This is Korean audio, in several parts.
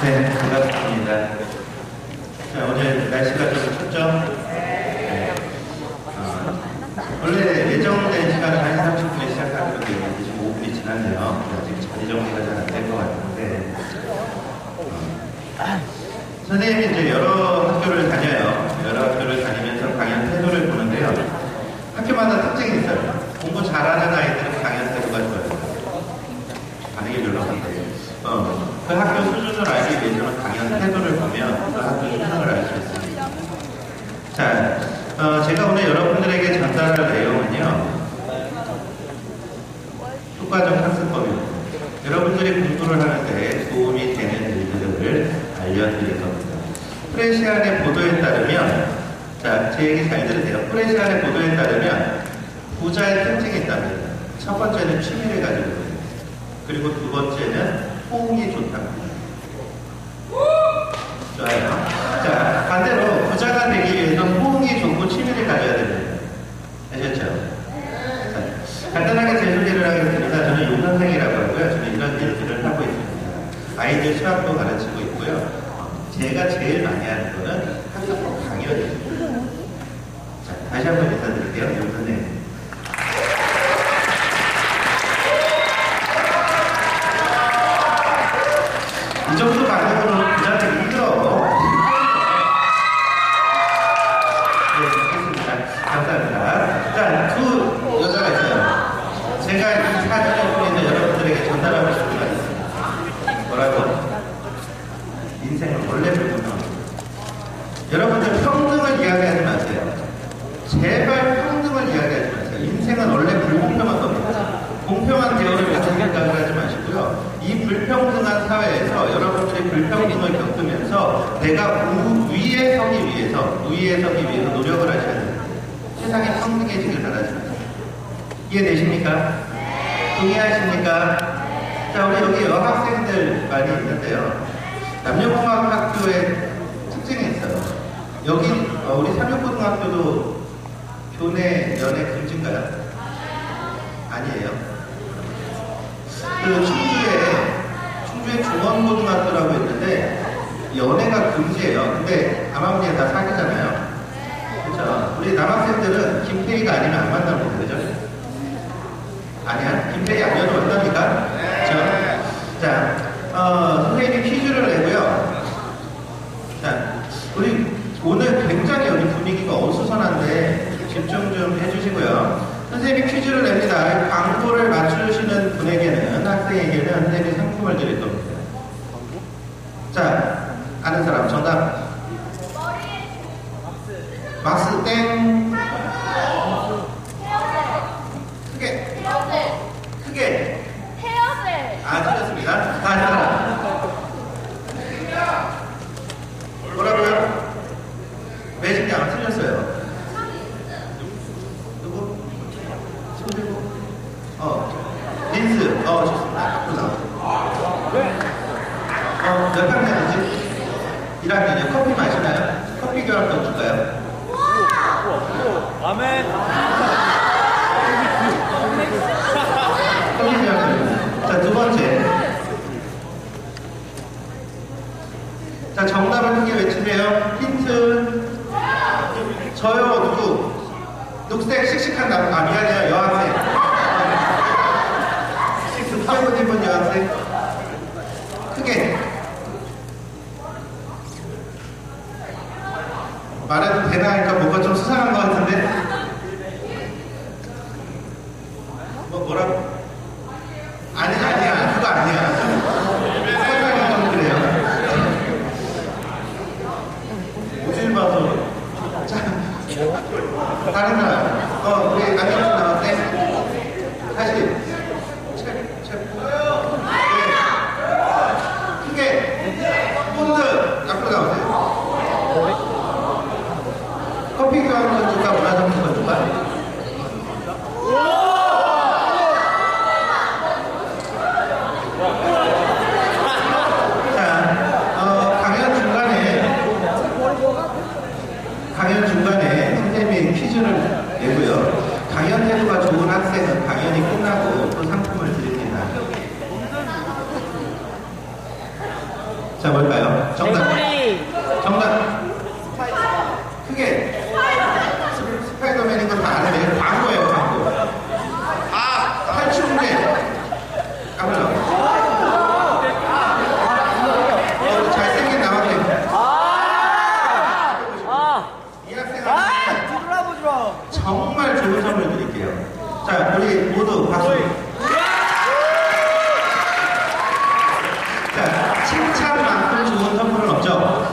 네, 반갑습니다. 자, 오늘 날씨가 좀 춥죠? 네. 원래 예정된 시간은 1시 30분에 시작하는 건데 지금 5분이 지났네요. 아직 자리 정리가 잘 안 된 것 같은데 선생님이 이제 여러 학교를 다녀요. 여러 학교를 다니면서 강연 태도를 보는데요. 학교마다 특징이 있어요. 공부 잘하는 아이들은 강연 태도가 좋아요. 반응이 별로 없는데 그 학교 수준을 알기 위해서는 강연 태도를 보면 그 학교 수준을 알 수 있습니다. 자, 제가 오늘 여러분들에게 전달할 내용은요, 효과적 학습법입니다. 여러분들이 공부를 하는데 도움이 되는 일들을 알려드릴 겁니다. 프레시안의 보도에 따르면, 자, 제 얘기 잘 들으세요. 프레시안의 보도에 따르면 부자의 특징이 있답니다. 첫 번째는 취미를 가지고 있습니다. 그리고 두 번째는 호응이 좋답니다. 좋아요. 자, 반대로 부자가 되기 위해서 호응이 좋고 취미를 가져야 됩니다. 아셨죠? 자, 간단하게 제 소개를 하겠습니다. 저는 용선생이라고 하고요. 저는 이런 일들을 하고 있습니다. 아이들 수학도 가르치고 있고요. 제가 제일 많이 하는 거는 학습법 강연입니다. 자, 다시 한번 인사드릴게요. 용선생. 이 정도 반응으로는 부자들이 힘들어. 네, 알겠습니다. 감사합니다. 자, 두 여자가 있어요. 제가 이 사진을 통해서 여러분들에게 전달하고 싶은 말이 있습니다. 뭐라고? 인생은 원래 불공평합니다. 여러분들 평등을 이야기하지 마세요. 제발 평등을 이야기하지 마세요. 인생은 원래 불공평한 겁니다. 공평한 대우를 가진 생각을 하지 마시고요. 이 불평등한 사회에서 여러분들이 불평등을 겪으면서 내가 위에 서기 위해서 노력을 하셔야 됩니다. 세상이 평등해지길 바라지 마세요. 이해되십니까? 동의하십니까? 자, 우리 여기 여학생들 많이 있는데요. 남녀공학학교의 특징이 있어요. 여기 우리 삼육고등학교도 교내 연애 금지인가요? 아니에요. 그 충주에 중원고등학교라고 있는데 연애가 금지예요. 근데 남학생이 다 사귀잖아요. 그렇죠? 우리 남학생들은 김태희가 아니면 안 만납니다. 그죠? 아니야? 김태희 아니어도 만납니까? 그렇죠? 자, 선생님이 퀴즈를 내고요. 자, 우리 오늘 굉장히 여기 분위기가 어수선한데 집중 좀 해주시고요. 선생님이 퀴즈를 냅니다. 광고를 맞추시는 분에게는, 학생에게는 선생님이 상품을 드릴 겁니다. 자, 아는 사람 정답. 막스 땡. 크게. 아, 틀렸습니다. 다른 사람. 뭐라고요? 매직양 틀렸어요. 린스. 좋습니다. 몇 학년이지? 1학년이요. 커피 마시나요? 커피 교환권 줄까요? 아멘. 커피 교환권. 자, 두 번째. 자, 정답을 크게 외치세요. 힌트. 저요, 누구? 녹색 씩씩한 미안해요. 여학생. 흑백옷 입은 여학생. 크게. 말해도 되나 하니까 뭔가 좀 수상한 것 같은데? 뭐라고? 아니야. 그거 아니야. 설명이 좀 그래요. 모질 봐서. 자, 다른 사람. 우리 안경수 나왔네? 다시. 폰드 앞으로 나오세요. 커피 교환권 줄까 원하는 자, 뭘까요? 정답. 개구리. 정답. 크게. 스파이더맨인 거 다 아는데 광고예요, 광고. 아, 탈출문제. 까불러. 잘생긴 남학생. 이 학생한테 정말 좋은 선물 드릴게요. 자, 우리 모두 박수. 자, 칭찬만큼 좋은 선물은 없죠?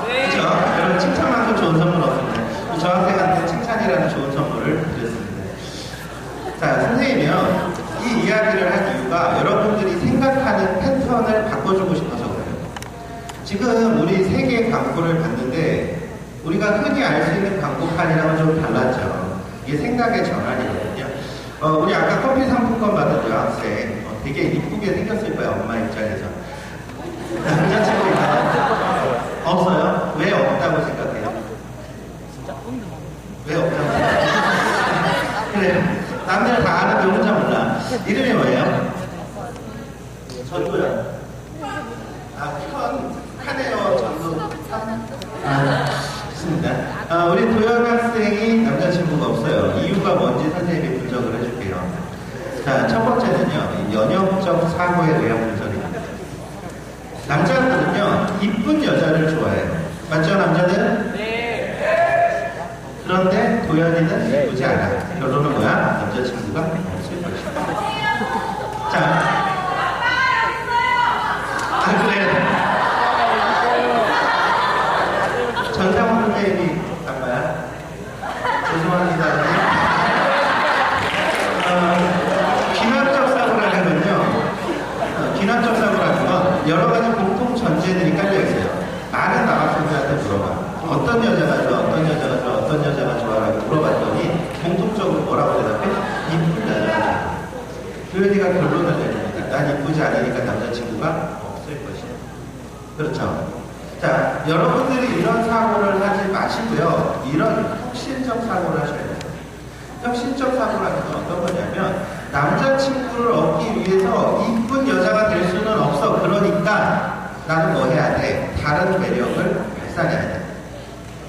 그렇죠? 여러분, 칭찬만큼 좋은 선물은 없습니다. 저 학생한테 칭찬이라는 좋은 선물을 드렸습니다. 자, 선생님이요, 이 이야기를 한 이유가 여러분들이 생각하는 패턴을 바꿔주고 싶어서 그래요. 지금 우리 세계 광고를 봤는데 우리가 흔히 알 수 있는 광고판이랑은 좀 달랐죠. 이게 생각의 전환이거든요. 우리 아까 커피 상품권 받은 여학생 되게 이쁘게 생겼을 거예요, 엄마 입장에서. 남자친구 있나요? 없어요? 왜 없다고 생각해요? 왜 없다고 생각해요? 그래, 남들 다 아는데 혼자 몰라. 이름이 뭐예요? 전도요. 하네요, 전도. 좋습니다. 우리 도연 학생이 남자친구가 없어요. 이유가 뭔지 선생님이 분석을 해줄게요. 자, 첫 번째는요, 연역적 사고에 의한 분석입니다. 남자들은요, 이쁜 여자를 좋아해요. 맞죠, 남자들? 네. 그런데 도연이는 이쁘지 않아. 결론은 뭐야? 남자친구가 없을 것이다. 자. 그래. 전상훈 선생님이 아빠야? 죄송합니다. 기난적 사고라는 건요, 기난적 사고라는 건 여러 가지 공통 전제들이 깔려있어요. 많은 남학생들한테 물어봐. 어떤 여자가 좋아, 어떤 여자가 좋아, 어떤 여자가 좋아라고 물어봤더니 공통적으로 뭐라고 대답해? 이쁜 여자가 좋아. 도연이가 결론을 내줍니다. 난 이쁘지 않으니까 남자친구가 없을 것이야. 그렇죠? 자, 여러분들이 이런 사고를 하지 마시고요. 이런 혁신적 사고를 하셔야 돼요. 혁신적 사고라는 건 어떤 거냐면, 남자친구를 얻기 위해서 이쁜 여자가 될 수는 없어. 그러니까 나는 뭐 해야 돼? 다른 매력을 발산해야 돼.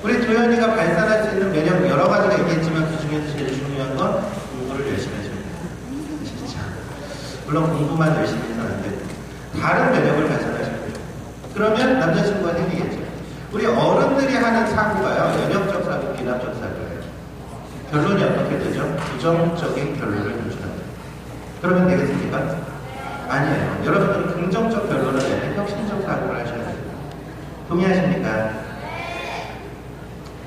우리 도연이가 발산할 수 있는 매력 여러 가지가 있겠지만 그 중에서 제일 중요한 건 공부를 열심히 해줘야 돼요. 진짜. 물론 공부만 열심히 해서는 안 되고 다른 매력을 발산하셔야 돼요. 그러면 남자친구가 생기겠죠. 우리 어른들이 하는 사고가요, 연역적 사고, 기납적 사고예요. 결론이 어떻게 되죠? 부정적인 결론을 유출합니다. 그러면 되겠습니까? 아니에요. 여러분들은 긍정적 결론을 내는 혁신적 사고를 하셔야 돼요. 동의하십니까?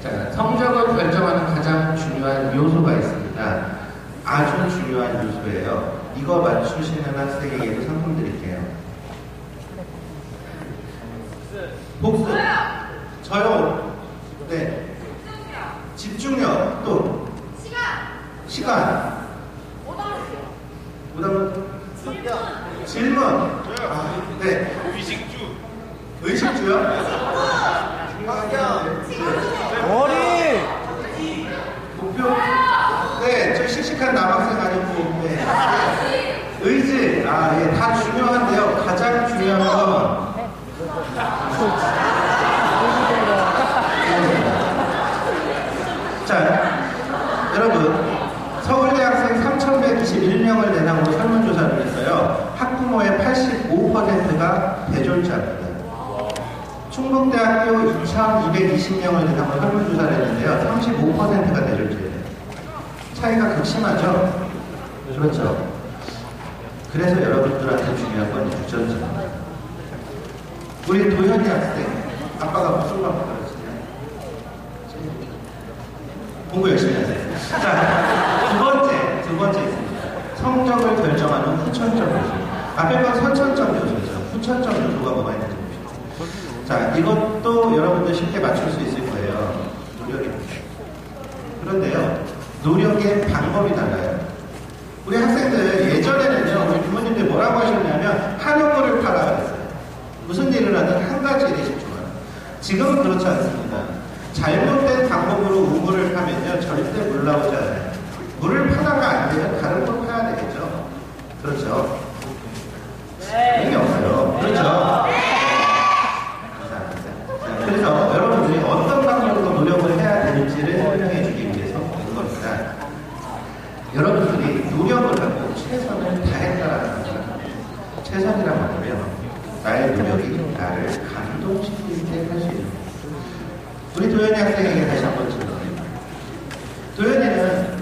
자, 성적을 결정하는 가장 중요한 요소가 있습니다. 아주 중요한 요소예요. 이거 맞추시는 학생에게도 상품 드릴게요. 복습. 저요. 네. 집중력. 또. 시간. 오답은? 질문. 아, 네. 의식주요? 머리. 목표. 네, 저 씩씩한 남학생 아니고. 네. 의지. 아, 예, 다 중요한데요. 가장 중요한 건. 자, 여러분, 서울대학생 3,121명을 대상으로 설문조사를 했어요. 학부모의 85%가 대졸자입니다. 충북대학교 2,220명을 대상으로 설문조사를 했는데요. 35%가 대졸자예요. 차이가 극심하죠? 그렇죠. 그래서 여러분들한테 중요한 건 유전자입니다. 우리 도현이 학생, 아빠가 무슨 방법 가르치냐? 공부 열심히 하세요. 자, 두 번째 있습니다. 성적을 결정하는 후천적 요소. 앞에 건 선천적 요소죠. 후천적 요소가 뭐가 있는지 봅시다. 자, 이것도 여러분들 쉽게 맞출 수 있을 거예요. 노력입니다. 그런데요, 노력의 방법이 달라요. 우리 학생들 예전에는요, 우리 부모님들 뭐라고 하셨냐면 한우물을 팔아 그랬어요. 무슨 일을 하든 한 가지 일에 집중하는. 지금은 그렇지 않습니다. 잘못된 방법으로 우물을 파면요, 절대 물 나오지 않아요. 물을 파다가 안 되면 다른 걸 파야 되겠죠. 그렇죠? 의미 없어요. 그렇죠? 나의 노력이 나를 감동시키게 할 수 있는 거예요. 우리 도현이 학생에게 다시 한번 질문드립니다. 도현이는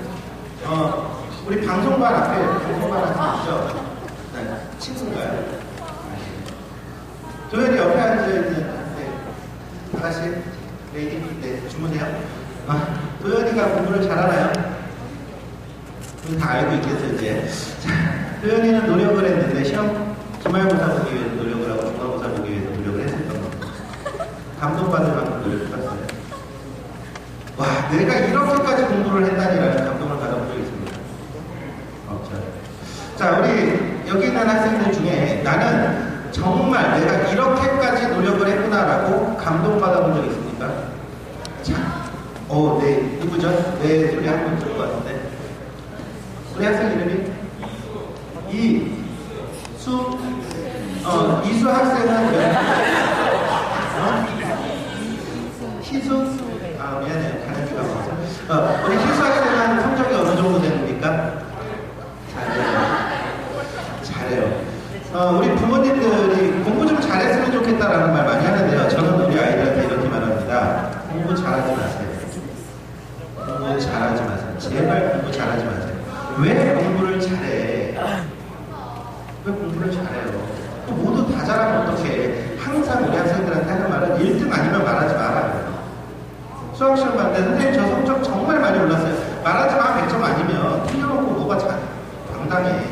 우리 방송반 앞에 있죠? 네, 친구인가요? 도현이 옆에 앉아있는 아가씨, 레이디, 네, 주문해요. 도현이가 공부를 잘하나요? 다 알고 있겠어요, 이제. 자, 도현이는 노력을 했는데, 시험 기말고사 보기 위해서 노력을 하고, 중간고사 보기 위해서 노력을 했었던 겁니다. 감동받을 만큼 노력을 했어요. 와, 내가 이렇게까지 공부를 했다니라는 감동을 받아본 적이 있습니다. 없죠. 자, 우리 여기 있는 학생들 중에 나는 정말 내가 이렇게까지 노력을 했구나라고 감동받아본 적 있습니까? 자, 네, 누구죠? 네, 소리 한 번 들을 것 같은데. 우리 학생 이름이? 이수 학생은 몇? 희수? 미안해요. 가는 기가 막혀서. 우리 희수 학생은 성적이 어느 정도 됩니까? 잘해요. 우리 부모님들이 공부 좀 잘했으면 좋겠다라는 말 많이 하는데요. 저는 우리 아이들한테 이렇게 말합니다. 공부 잘하지 마세요. 공부 잘하지 마세요. 제발 공부 잘하지 마세요. 왜 공부를 잘해? 왜 공부를 잘해요? 또 모두 다 잘하면 어떡해? 항상 우리 학생들한테 하는 말은 1등 아니면 말하지 말아요. 수학시험 봤는데 선생님 저 성적 정말 많이 올랐어요. 말하지 마. 100점 아니면 틀려놓고 뭐가 당당해.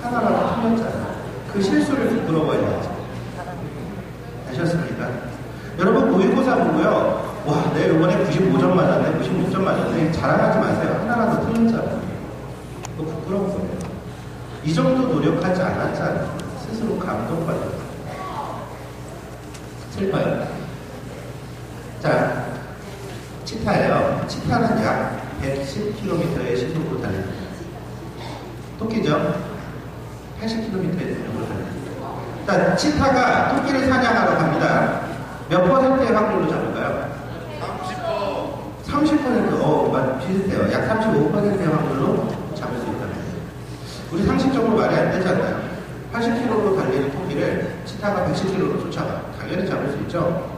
하나라도 틀렸잖아. 그 실수를 부끄러워해야지. 아셨습니까? 여러분 모의고사 보고요. 와, 내가 이번에 95점 맞았네, 96점 맞았네. 자랑하지 마세요. 하나라도 틀렸잖아. 그거 부끄러운 거예요. 이 정도 노력하지 않았잖아. 스스로 감동받아요. 슬퍼요. 자, 치타예요. 치타는 약 110km의 시속으로 달립니다. 토끼죠? 80km의 속도로 달립니다. 자, 치타가 토끼를 사냥하러 갑니다. 몇 퍼센트의 확률로 잡을까요? 30%. 비슷해요. 약 35%의 확률로 잡을 수 있다는 거예요. 우리 상식적으로 말이 안 되지 않나요? 80km로 달리는 토끼를 치타가 110km로 쫓아가. 당연히 잡을 수 있죠?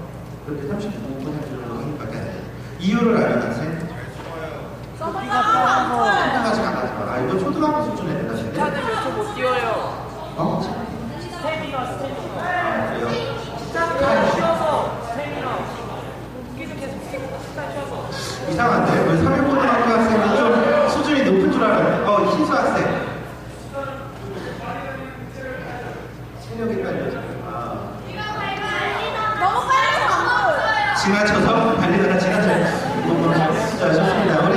그런데 35%로 확률밖에 안 돼요. 이유를 아는 학생? 치타가 작아서. 이거 초등학교 수준에 된다는데? 차는 몇 초 못 뛰어요. 스태미나. 그래요? 차는 쉬어서 스태미나. 토끼는 계속 뛰고 치타 쉬어서. 이상한데? 우리 3일고등학교 학생은 좀 수준이 높은 줄 알아요. 희수 학생. 체력이 딸려서. 너무 빨리 지나쳐서 달리다가 지나쳐요. 자, 좋습니다. 우리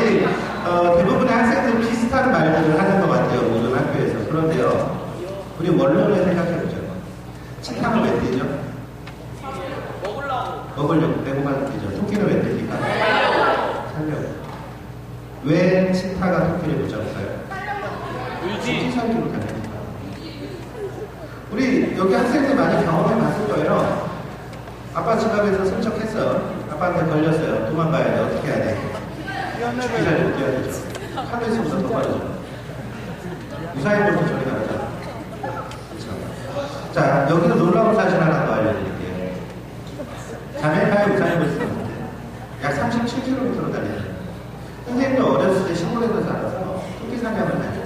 대부분의 학생들 비슷한 말들을 하는 것 같아요. 모든 학교에서. 그런데요, 우리 원론을 생각해보죠. 치타는 왜 뛰죠? 먹으려고 배고파서 뛰죠. 토끼는 왜 뜁니까? 살려고. 왜 치타가 토끼를 못 잡을까요? 토끼 살기로 달립니다. 우리 여기 학생들 많이 경험해 봤을 거예요. 아빠 지갑에서 슬쩍했어요. 아빠한테 걸렸어요. 도망가야 돼. 어떻게 해야 돼? 죽기 살기로 뛰어야 되죠. 카드에서 우선 더 빠르죠. 유사인부터 저리 가죠. 자, 여기서 놀라운 사실 하나 더 알려드릴게요. 자메이카의 우사인을 쓰는데 약 37km로 달리는. 선생님도 어렸을 때 시골에서 살아서 토끼 사냥을 다녀요.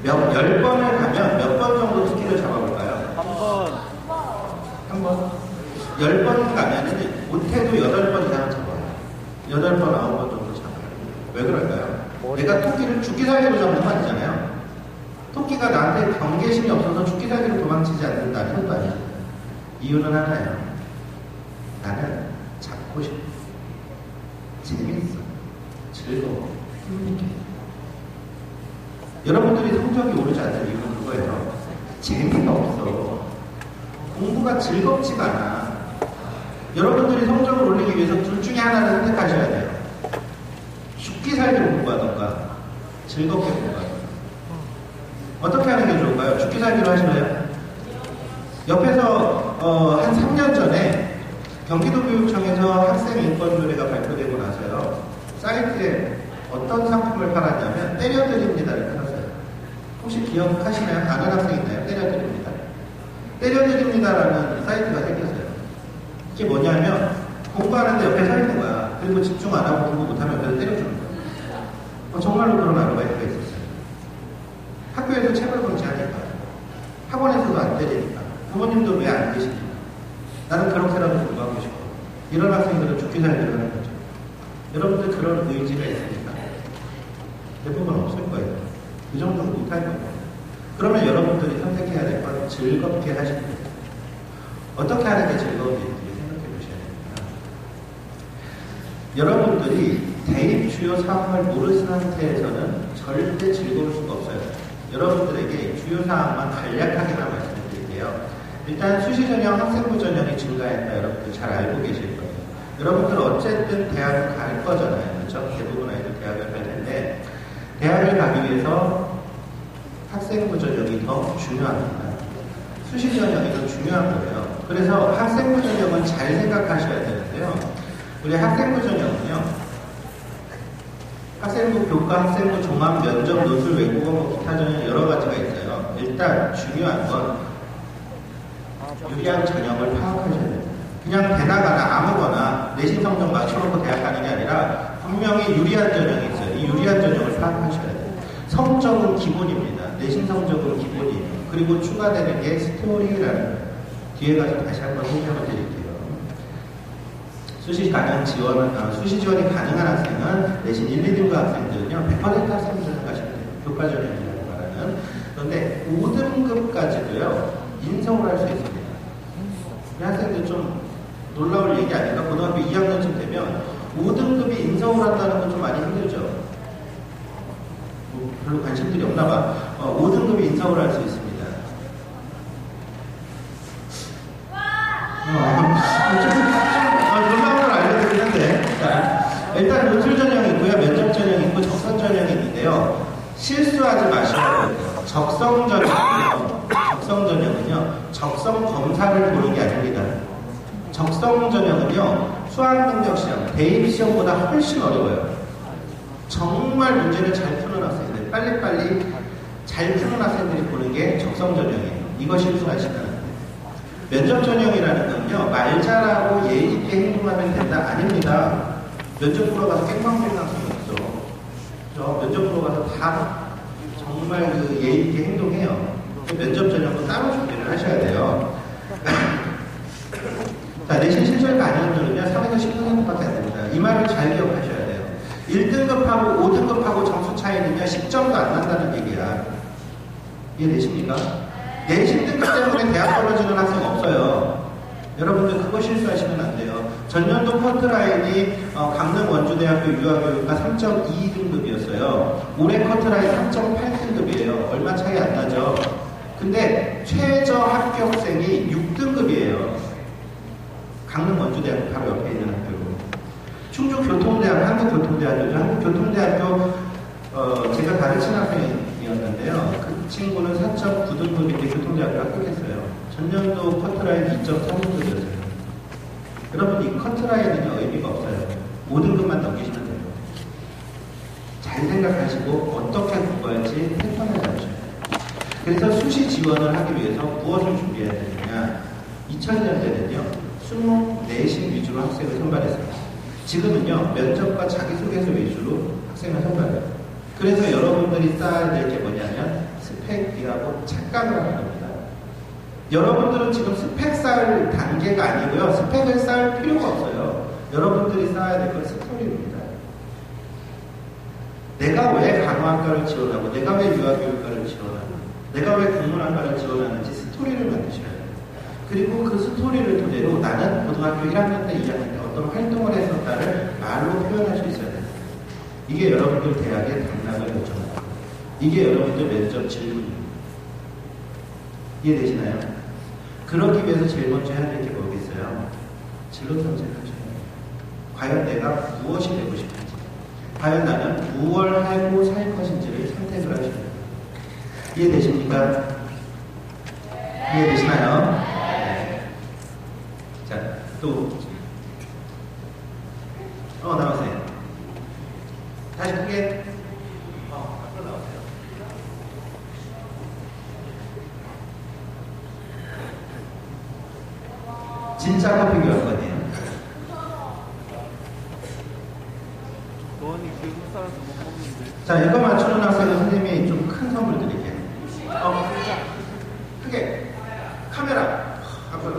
10번을 가면 몇 번 정도 토끼를 잡아볼까요? 한 번. 10번 가면은 못해도 8번 이상은 잡아요. 8번, 9번 정도 잡아요. 왜 그럴까요? 내가 토끼를 죽기 살기로 잡는 거 아니잖아요. 토끼가 나한테 경계심이 없어서 죽기 살기로 도망치지 않는다는 것도 아니죠. 이유는 하나예요. 나는 잡고 싶어. 재밌어. 즐거워. 행복해. 여러분들이 성적이 오르지 않는 이유는 그거예요. 재미가 없어. 공부가 즐겁지가 않아. 여러분들이 성적을 올리기 위해서 둘 중에 하나를 선택하셔야 돼요. 죽기 살기로 공부하던가 즐겁게 공부하던가. 어떻게 하는 게 좋을까요? 죽기 살기로 하실래요? 옆에서 한 3년 전에 경기도교육청에서 학생인권조례가 발표되고 나서요. 사이트에 어떤 상품을 팔았냐면 때려드립니다를 팔았어요. 혹시 기억하시나요? 아는 학생 있나요? 때려드립니다. 때려드립니다라는 사이트가 생겼어요. 이게 뭐냐면 공부하는데 옆에 서 있는 거야. 그리고 집중 안 하고 공부 못하면 옆에서 때려주는 거야. 정말로 그런 아르바이트가 있었어요. 학교에서 책을 공지하니까, 학원에서도 안 때리니까, 부모님도 왜 안 계십니까? 나는 그렇게라도 공부하고 싶어. 이런 학생들은 죽기 살기를 하는 거죠. 여러분들 그런 의지가 있습니까? 대부분 없을 거예요. 그 정도는 못할 거예요. 그러면 여러분들이 선택해야 될 건 즐겁게 하시는 거예요. 어떻게 하는 게 즐거운지 생각해 보셔야 됩니다. 여러분들이 대입 주요 사항을 모르는 상태에서는 절대 즐거울 수가 없어요. 여러분들에게 주요 사항만 간략하게만 말씀을 드릴게요. 일단 수시 전형, 학생부 전형이 증가했다. 여러분들 잘 알고 계실 거예요. 여러분들 어쨌든 대학을 갈 거잖아요. 그렇죠? 대부분 아이들 대학을 갈 텐데 대학을 가기 위해서 학생부 전형이 더 중요합니다. 수시 전형이 더 중요한 거예요. 그래서 학생부 전형은 잘 생각하셔야 되는데요. 우리 학생부 전형은요, 학생부 교과, 학생부 종합, 면접, 노출, 외국어, 뭐 기타 전형 여러 가지가 있어요. 일단 중요한 건 유리한 전형을 파악하셔야 돼요. 그냥 대나가나 아무거나 내신 성적 맞춰놓고 대학 가는 게 아니라 분명히 유리한 전형이 있어요. 이 유리한 전형을 파악하셔야 돼요. 성적은 기본입니다. 내신 성적은 기본이에요. 그리고 추가되는 게 스토리라는 거예요. 뒤에 가서 다시 한번 설명을 드릴게요. 수시 지원이 가능한 학생은 내신 1, 2등급 학생들은요, 100% 학생부전형 가시면 돼요. 교과 전형이라고 말하는. 그런데 5등급까지도요, 인성을 할 수 있습니다. 이 학생들 좀 놀라울 얘기 아닌가? 고등학교 2학년쯤 되면 5등급이 인성을 한다는 건 좀 많이 힘들죠. 별로 관심들이 없나 봐. 5등급이 인성을 할 수 있습니다. 놀라운 걸 알려드리는데, 일단 노출 전형이 있고요, 면접 전형이 있고, 적성 전형이 있는데요. 실수하지 마셔야 돼요. 적성 전형은요, 적성 검사를 보는 게 아닙니다. 적성 전형은요, 수학능력시험, 대입시험보다 훨씬 어려워요. 정말 문제를 잘 푸는 학생들, 빨리빨리 잘 푸는 학생들이 보는 게 적성 전형이에요. 이거 실수하시면 안 돼요. 면접 전형이라는 건요, 말 잘하고 예의 있게 행동하면 된다. 아닙니다. 면접 보러 가서 깽방 부리는 학생이 없어. 면접 보러 가서 다 정말 그 예의 있게 행동해요. 면접 전형도 따로 준비를 하셔야 돼요. 자, 내신 실전 가능률은요, 3에서 10%밖에 안 됩니다. 이 말을 잘 기억하셔야 돼요. 1등급하고 5등급하고 점수 차이는요, 10점도 안 난다는 얘기야. 이해되십니까? 내신 등급 때문에 대학 떨어지는 학생 없어요. 여러분들 그거 실수하시면 안 돼요. 전년도 커트라인이 강릉 원주대학교 유아교육과 3.2등급이었어요. 올해 커트라인 3.8등급이에요. 얼마 차이 안 나죠? 근데 최저 합격생이 6등급이에요. 강릉 원주대학교 바로 옆에 있는 학교로. 충주교통대학교, 한국교통대학교죠. 한국교통대학교 제가 가르친 학생이었는데요. 그 친구는 4.9등급인데 교통대학교 합격했어요. 전년도 커트라인 2.3등급이었어요. 여러분, 이 커트라인은요, 의미가 없어요. 5등급만 넘기시면 돼요. 잘 생각하시고 어떻게 공부할지 패턴을 잡으셔야 돼요. 그래서 수시 지원을 하기 위해서 무엇을 준비해야 되느냐. 2000년대는요, 수능 내신 위주로 학생을 선발했어요. 지금은요, 면접과 자기소개서 위주로 학생을 선발해요. 그래서 여러분들이 쌓아야 될 게 뭐냐면 스펙이라고 착각을 하는 겁니다. 여러분들은 지금 스펙 쌓을 단계가 아니고요, 스펙을 쌓을 필요가 없어요. 여러분들이 쌓아야 될 건 스토리입니다. 내가 왜 간호학과를 지원하고, 내가 왜 유아교육과를 지원하고, 내가 왜 국문학과를 지원하는지 스토리를 만드셔야 돼요. 그리고 그 스토리를 토대로 나는 고등학교 1학년 때, 2학년 때 어떤 활동을 했었다를 말로 표현할 수 있어야 돼요. 이게 여러분들 대학의 당락을 요청합니다. 이게 여러분들 면접 질문입니다. 이해되시나요? 그러기 위해서 제일 먼저 해야 될 게 뭐겠어요? 진로 탐색을 하셔야 돼요. 과연 내가 무엇이 되고 싶은지, 과연 나는 무엇을 하고 살 것인지를 선택을 하셔야 돼요. 이해되십니까? 이해되시나요? 네. 자, 또 나오세요. 다시 크게 앞으로 나오세요. 진짜 커피 교환권이에요. 너는 그 흑사라서 못 먹는데. 자, 이거 맞추는 학생은 선생님이 좀 큰 선물 드릴게요. 크게. 카메라. 앞으로.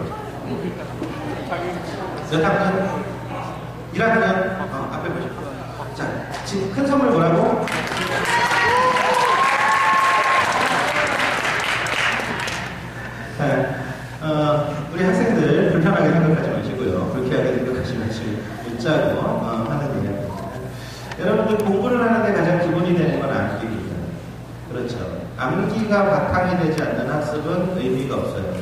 몇 학년? 1학년? 앞에 보시죠. 자, 지금 큰 선물 뭐라고? 자, 우리 학생들 불편하게 생각하지 마시고요. 불쾌하게 생각하지 마시고 웃자고 하는 이야기입니다. 여러분들 공부를 하는데 가장 기본이 되는 건 암기입니다. 그렇죠. 암기가 바탕이 되지 않는 학습은 의미가 없어요.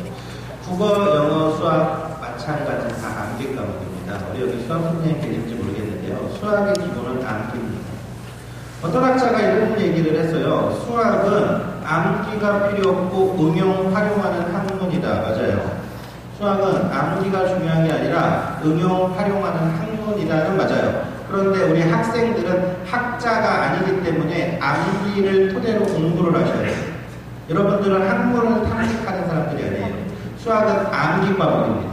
국어, 영어, 수학 마찬가지 다 암기 과목입니다. 우리 여기 수학 선생님 계실지 모르겠는데요. 수학의 기본은 암기입니다. 어떤 학자가 이런 얘기를 했어요. 수학은 암기가 필요 없고 응용, 활용하는 학문이다. 맞아요. 수학은 암기가 중요한 게 아니라 응용, 활용하는 학문이다는 맞아요. 그런데 우리 학생들은 학자가 아니기 때문에 암기를 토대로 공부를 하셔야 돼요. 여러분들은 학문을 탐색하는 사람들이 아니에요. 수학은 암기 과목입니다.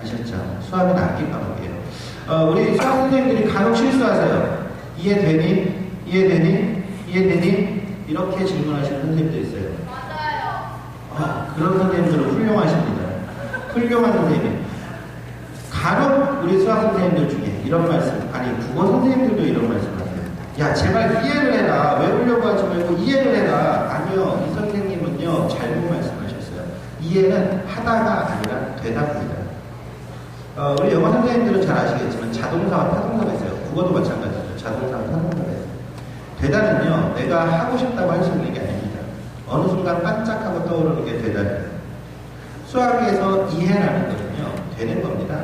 아셨죠? 수학은 암기 과목이에요. 우리 수학 선생님들이 간혹 실수하세요. 이해되니? 이해되니? 이해되니? 이렇게 질문하시는 선생님도 있어요. 맞아요. 그런 선생님들은 훌륭하십니다. 훌륭한 선생님. 간혹 우리 수학 선생님들 중에 이런 말씀, 아니 국어 선생님들도 이런 말씀 하세요. 야, 제발 이해를 해라. 외우려고 하지 말고 이해를 해라. 아니요, 이 선생님은요 잘못 말씀하셨어요. 이해는 하다가 아니라 되답니다. 우리 영어 선생님들은 잘 아시겠지만 자동사와 타동사가 있어요. 국어도 마찬가지죠. 자동사와 타동사가 있어요. 되다는요, 내가 하고 싶다고 할 수 있는 게 아닙니다. 어느 순간 반짝하고 떠오르는 게 되다예요. 수학에서 이해라는 거는요, 되는 겁니다.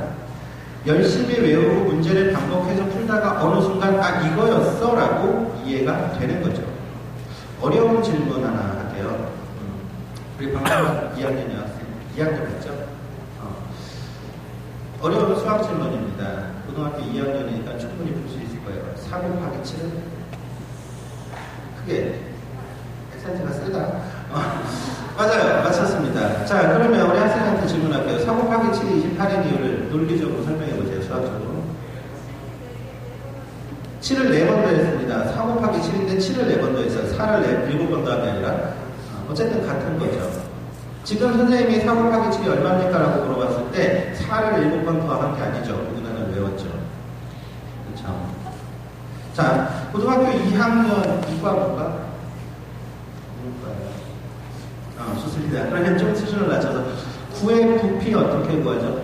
열심히 외우고 문제를 반복해서 풀다가 어느 순간 이거였어 라고 이해가 되는 거죠. 어려운 질문 하나 할게요. 우리 방금 2학년 여학생, 2학년 맞죠? 어려운 수학 질문입니다. 고등학교 2학년이니까 충분히 풀 수 있을 거예요. 4 곱하기 7은? 크게 액센트가 세다. 맞아요. 맞췄습니다. 자, 그러면 우리 학생한테 질문할게요. 4 곱하기 7이 28인 이유를 논리적으로 설명해보세요. 수학적으로. 7을 4번 더했습니다. 4 곱하기 7인데 7을 4번 더했어요. 4를 7번 더한 게 아니라 어쨌든 같은 거죠. 지금 선생님이 4 곱하기 7이 얼마입니까? 라고 물어봤을 때 4를 7번 더한 게 아니죠. 우리나라는 외웠죠. 그렇죠. 자, 고등학교 2학년 이과 뭔가? 좋습니다. 그러면 좀 수준을 낮춰서 9의 부피 어떻게 구하죠?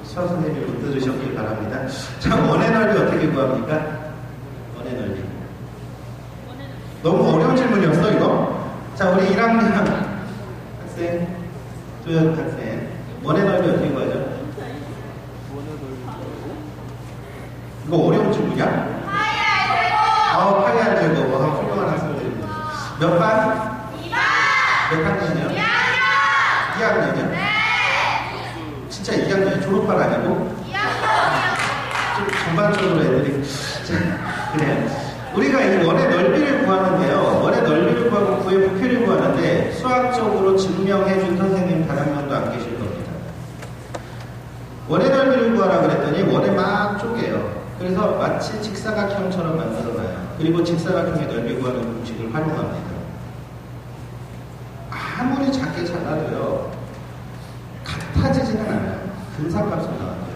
수학 선생님이 못 들으셨길 바랍니다. 자, 원의 넓이 어떻게 구합니까? 원의 넓이. 너무 어려운 질문이었어, 이거? 자, 우리 1학년 학생, 도현 학생. 원의 넓이 어떻게 구하죠? 이거 어려운 질문이야? 파이 알 제곱. 훌륭한 학생들입니다. 몇 반? 2반! 몇 학년이요? 2학년! 2학년이요? 네! 진짜 2학년이 졸업반 아니고? 2학년이요! 좀 전반적으로 애들이. 자, 그래요. 우리가 이 원의 넓이를 구하는데요. 원의 넓이를 구하고 구의 부피를 구하는데 수학적으로 증명해준 선생님 단 한 명도 안 계실 겁니다. 원의 넓이를 구하라 그랬더니 원을 막 쪼개요. 그래서 마치 직사각형처럼 만들어놔요. 그리고 직사각형의 넓이 구하는 공식을 활용합니다. 아무리 작게 잘라도요, 같아지지는 않아요. 근사값으로 나와요.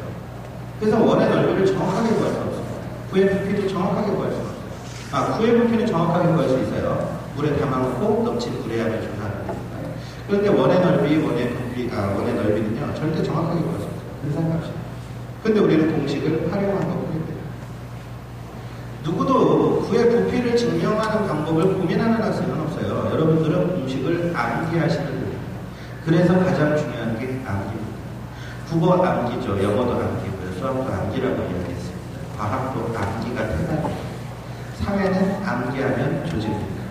그래서 원의 넓이를 정확하게 구할 수 없어요. 구의 부피도 정확하게 구할 수 없어요. 구의 부피는 정확하게 구할 수 있어요. 물에 담아놓고 넘친 물의 양을 조사하는 거니까. 그런데 원의 넓이, 원의 부피, 원의 넓이는요, 절대 정확하게 구할 수 없어요. 근사값이에요. 근데 우리는 공식을 활용한 것뿐입니다. 누구도 구의 부피를 증명하는 방법을 고민하는 학생은 없어요. 여러분들은 공식을 암기하시는 거예요. 그래서 가장 중요한 게 암기입니다. 국어 암기죠. 영어도 암기고요. 수학도 암기라고 이야기했습니다. 과학도 암기가 태반입니다. 사회는 암기하면 조직입니다.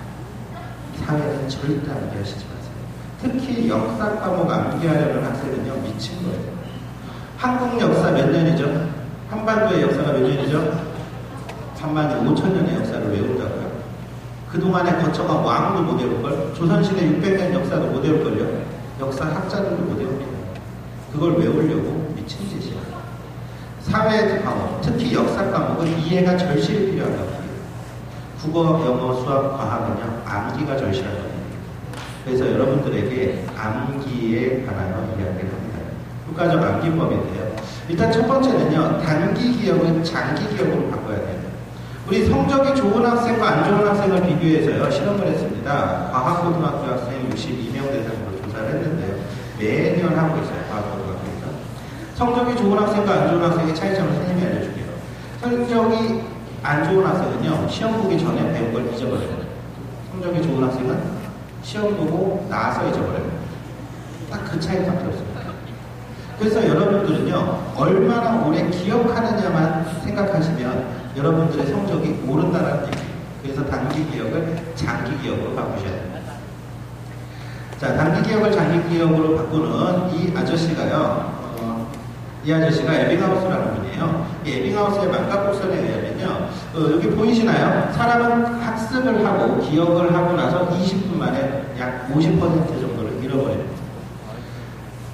사회는 절대 암기하시지 마세요. 특히 역사 과목 암기하려는 학생은요, 미친 거예요. 한국 역사 몇 년이죠? 한반도의 역사가 몇 년이죠? 35,000년의 역사를 외운다고요? 그동안에 거쳐간 왕도 못 외울걸? 조선시대 600년 역사도 못 외울걸요? 역사학자들도 못 외웁니다. 그걸 외우려고 미친 짓이야. 사회 과목, 특히 역사 과목은 이해가 절실히 필요한 겁니다. 국어, 영어, 수학, 과학은요, 암기가 절실한 겁니다. 그래서 여러분들에게 암기에 관하여 이야기를 합니다. 국가적 암기법인데요. 일단 첫 번째는요, 단기 기억은 장기 기억으로 바꿔야 돼요. 우리 성적이 좋은 학생과 안 좋은 학생을 비교해서요, 실험을 했습니다. 과학고등학교 학생 62명 대상으로 조사를 했는데요. 매년 하고 있어요, 과학고등학교에서. 성적이 좋은 학생과 안 좋은 학생의 차이점을 선생님이 알려줄게요. 성적이 안 좋은 학생은요, 시험 보기 전에 배운 걸 잊어버려요. 성적이 좋은 학생은 시험 보고 나서 잊어버려요. 딱 그 차이밖에 없습니다. 그래서 여러분들은요, 얼마나 오래 기억하느냐만 생각하시면 여러분들의 성적이 오른다는 얘기예요. 그래서 단기 기억을 장기 기억으로 바꾸셔야 됩니다. 자, 단기 기억을 장기 기억으로 바꾸는 이 아저씨가요, 이 아저씨가 에빙하우스라는 분이에요. 이 에빙하우스의 망각곡선에 의하면요, 여기 보이시나요? 사람은 학습을 하고 기억을 하고 나서 20분 만에 약 50% 정도를 잃어버립니다.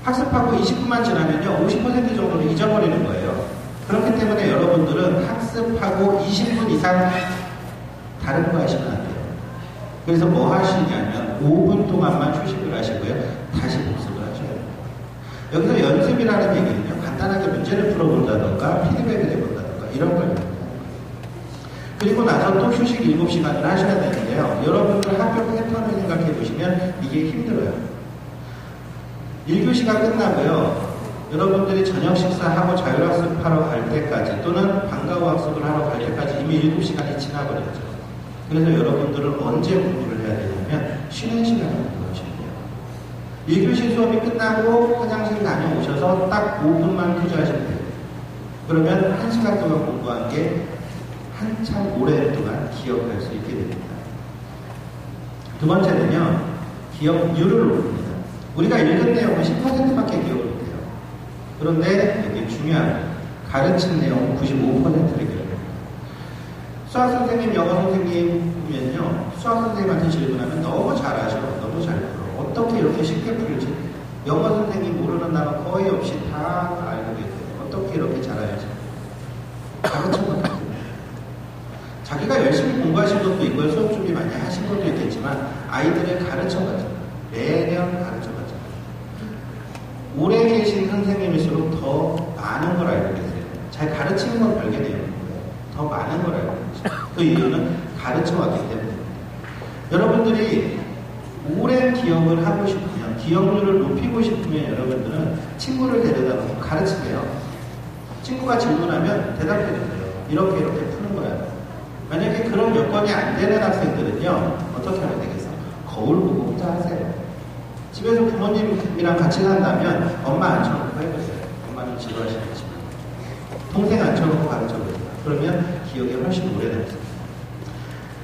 학습하고 20분만 지나면요, 50% 정도를 잊어버리는 거예요. 그렇기 때문에 여러분들은 학습하고 20분 이상 다른 거 하시면 안 돼요. 그래서 뭐 하시냐면 5분 동안만 휴식을 하시고요, 다시 복습을 하셔야 돼요. 여기서 연습이라는 얘기는요, 간단하게 문제를 풀어본다던가 피드백을 해본다던가 이런 걸 합니다. 그리고 나서 또 휴식 7시간을 하셔야 되는데요. 여러분들 학교 패턴을 생각해 보시면 이게 힘들어요. 1교시가 끝나고요, 여러분들이 저녁 식사하고 자율학습하러 갈 때까지 또는 방과 후 학습을 하러 갈 때까지 이미 7시간이 지나버렸죠. 그래서 여러분들은 언제 공부를 해야 되냐면 쉬는 시간에 공부하셔야 돼요. 1교시 수업이 끝나고 화장실 다녀오셔서 딱 5분만 투자하시면 돼요. 그러면 1시간 동안 공부한 게 한참 오랫동안 기억할 수 있게 됩니다. 두 번째는요, 기억률을 높입니다. 우리가 읽은 내용은 10%밖에 기억을 못해요. 그런데 여기 중요한 가르친 내용은 95%를 기억합니다. 수학 선생님, 영어 선생님이면요, 수학 선생님한테 질문하면 너무 잘 아셔, 너무 잘 풀어. 어떻게 이렇게 쉽게 풀지? 영어 선생님 모르는 단어 거의 없이 다 알고 계세요. 어떻게 이렇게 잘하지? 가르쳐봤어요. 자기가 열심히 공부하신 것도 있고요, 수업 준비 많이 하신 것도 있겠지만 아이들을 가르쳐봤잖아요. 매년 가르쳐봤잖아요. 오래 계신 선생님일수록 더 많은 걸 알고 계세요. 잘 가르치는 건 별개 내용이고요. 더 많은 걸 알고 계세요. 그 이유는 가르쳐왔기 때문입니다. 여러분들이 오랜 기억을 하고 싶으면, 기억률을 높이고 싶으면 여러분들은 친구를 데려다 놓고 가르치세요. 친구가 질문하면 대답해 주세요. 이렇게 푸는 거야. 만약에 그런 여건이 안 되는 학생들은요, 어떻게 하면 되겠어? 거울 보고 혼자 하세요. 집에서 부모님이랑 같이 산다면 엄마 앉혀놓고 해보세요. 엄마는 지루하시겠지만. 동생 앉혀놓고 가르쳐보세요. 그러면 기억이 훨씬 오래됩니다.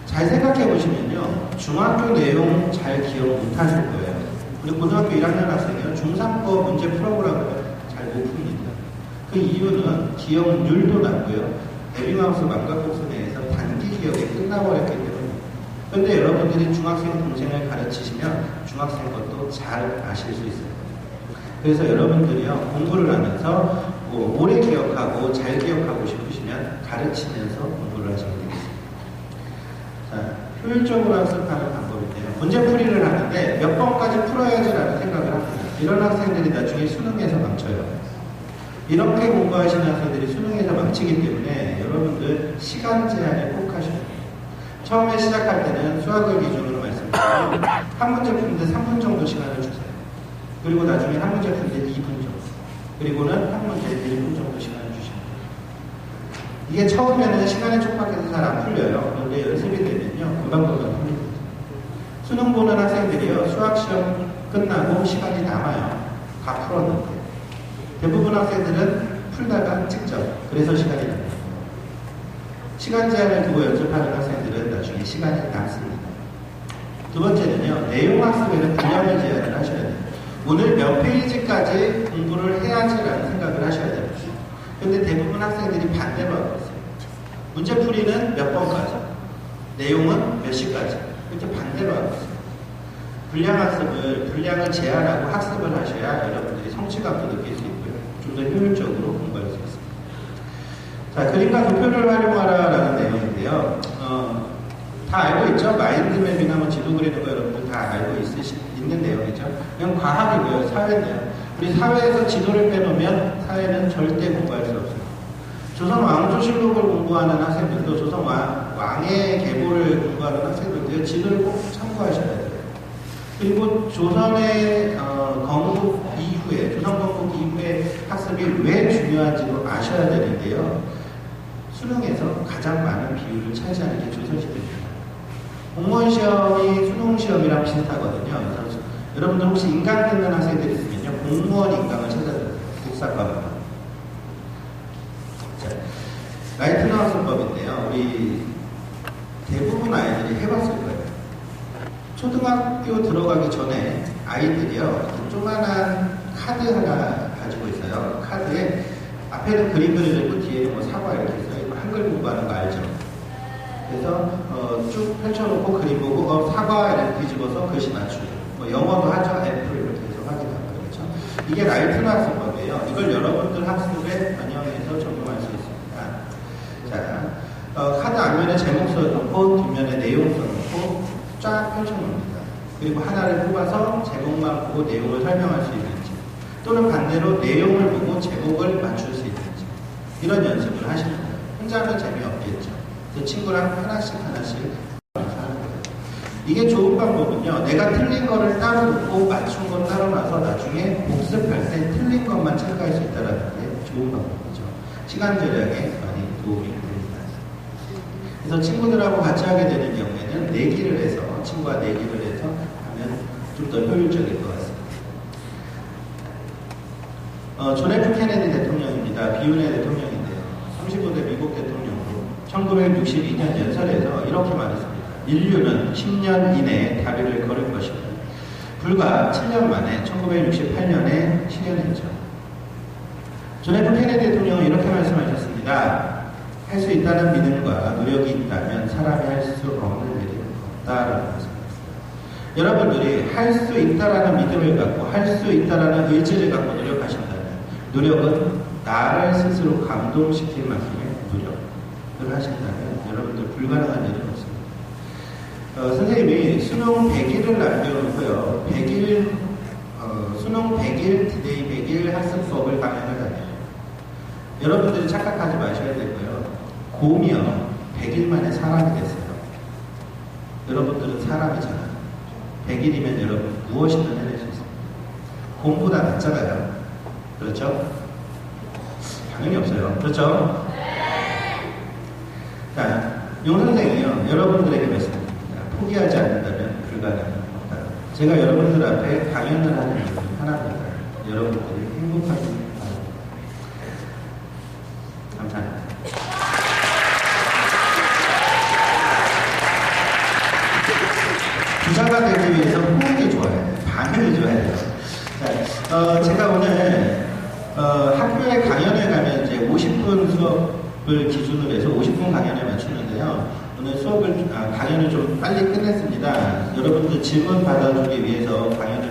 잘 생각해 보시면요, 중학교 내용 잘 기억 못하실 거예요. 우리 고등학교 1학년 학생이요, 중3거 문제 풀어보라고 잘 못 풉니다. 그 이유는 기억률도 낮고요, 에빙하우스 망각곡선에 의해서 단기 기억이 끝나버렸기 때문입니다. 그런데 여러분들이 중학생 동생을 가르치시면 중학생 것도 잘 아실 수 있어요. 그래서 여러분들이요, 공부를 하면서 오래 기억하고 잘 기억하고 싶으시면 가르치면서 공부를 하시면 되겠습니다. 자, 효율적으로 학습하는 방법인데요. 문제풀이를 하는데 몇 번까지 풀어야지라는 생각을 합니다. 이런 학생들이 나중에 수능에서 망쳐요. 이렇게 공부하시는 학생들이 수능에서 망치기 때문에 여러분들 시간 제한을 꼭 하셔야 돼요. 처음에 시작할 때는 수학을 기준으로 말씀드리면 한 문제 푸는데 3분 정도 시간을 주세요. 그리고 나중에 한 문제 푸는데 2분 정도, 그리고는 한 문제에 1분 정도 시간을 주시면 돼요. 이게 처음에는 시간에 촉박해서 잘 안 풀려요. 그런데 연습이 되면요, 금방 풀립니다. 수능 보는 학생들이요, 수학시험 끝나고 시간이 남아요. 다 풀었는데. 대부분 학생들은 풀다가 찍죠. 그래서 시간이 남아요. 시간 제한을 두고 연습하는 학생들은 나중에 시간이 남습니다. 두 번째는요, 내용 학습에는 분량을 제한을 하셔야 돼요. 오늘 몇 페이지까지 공부를 해야지라는 생각을 하셔야 돼요. 근데 대부분 학생들이 반대로 하고 있어요. 문제풀이는 몇 번까지? 내용은 몇 시까지. 이렇게 반대로 하고 있어요. 분량을 제한하고 학습을 하셔야 여러분들이 성취감도 느낄 수 있고요. 좀 더 효율적으로 공부할 수 있습니다. 자, 그림과 도표를 활용하라라는 내용인데요. 다 알고 있죠? 마인드맵이나 뭐 지도 그리는 거 여러분들 다 알고 있는 내용이죠. 그냥 과학이고요. 사회인데요. 우리 사회에서 지도를 빼놓으면 사회는 절대 공부할 수 없어요. 조선 왕조실록을 공부하는 학생들도 조선 왕의 계보를 공부하는 학생들도 지도를 꼭 참고하셔야 돼요. 그리고 조선의 건국 이후에, 조선 건국 이후에 학습이 왜 중요한지도 아셔야 되는데요. 수능에서 가장 많은 비율을 차지하는 게 조선시대입니다. 공무원 시험이 수능 시험이랑 비슷하거든요. 그래서 여러분들 혹시 인강 듣는 학생들이 있으면요, 공무원 인강을 찾아드려요. 국사과만. 자, 라이트너 학습법인데요. 우리 대부분 아이들이 해봤을 거예요. 초등학교 들어가기 전에 아이들이요, 조그만한 카드 하나 가지고 있어요. 카드에 앞에는 그림 그려있고 뒤에는 뭐 사과 이렇게 있어요. 한글 공부하는 거 알죠? 그래서 쭉 펼쳐놓고 그림 보고 사과 이렇게 뒤집어서 글씨 맞추고, 뭐 영어도 하죠. 애플 이렇게 해서 확인하고. 그렇죠? 이게 라이트너 학습법이에요. 이걸 여러분들 학습에 반영해서 적용할 수 있습니다. 자, 카드 앞면에 제목 써놓고 뒷면에 내용 써놓고 쫙 펼쳐놓습니다. 그리고 하나를 뽑아서 제목만 보고 내용을 설명할 수 있는지, 또는 반대로 내용을 보고 제목을 맞출 수 있는지, 이런 연습을 하시는 거예요. 혼자 하면 재미없겠죠. 그 친구랑 하나씩 하는 거예요. 이게 좋은 방법은요, 내가 틀린 거를 따로 놓고 맞춘 건 따로 놔서 나중에 복습할 때 틀린 것만 체크할 수 있다는 게 좋은 방법이죠. 시간 절약에 많이 도움이 됩니다. 그래서 친구들하고 같이 하게 되는 경우에는 내기를 해서, 친구와 내기를 해서 하면 좀 더 효율적일 것 같습니다. 존 F 케네디 대통령입니다. 비운의 대통령인데요. 35대 미국 대통령으로 1962년 연설에서 이렇게 말했습니다. 인류는 10년 이내에 다리를 걸을 것입니다. 불과 7년 만에 1968년에 실현했죠. 존 F 케네디 대통령은 이렇게 말씀하셨습니다. 할 수 있다는 믿음과 노력이 있다면 사람이 할 수 없는 일이 없다라고 말씀하셨어요. 여러분들이 할 수 있다라는 믿음을 갖고 할 수 있다라는 의지를 갖고 노력하신다면, 노력은 나를 스스로 감동시킬 만큼의 노력을 하신다면 여러분들 불가능한 일은 없습니다. 선생님이 수능 100일을 남겨놓고요, 수능 100일, 디데이 100일 학습법을 강연을 하네요. 여러분들이 착각하지 마셔야 되고요. 곰이요, 100일 만에 사람이 됐어요. 여러분들은 사람이잖아요. 100일이면 여러분 무엇이든 해낼 수 있습니다. 곰보다 낫잖아요. 그렇죠? 당연히 없어요. 그렇죠? 자, 용 선생이요, 여러분들에게 말씀드립니다. 포기하지 않는다면 불가능은 없다. 제가 여러분들 앞에 강연을 하는 이유는 하나입니다. 여러분들이 행복하길 바랍니다. 감사합니다. 부자가 되기 위해서 호흡이 좋아야 돼요. 반응이 좋아야 돼요. 자, 제가 오늘 학교에 강연을 가면 이제 50분 수업을 기준으로 해서 50분 강연을 맞추는데요. 오늘 강연을 좀 빨리 끝냈습니다. 여러분들 질문 받아주기 위해서 강연을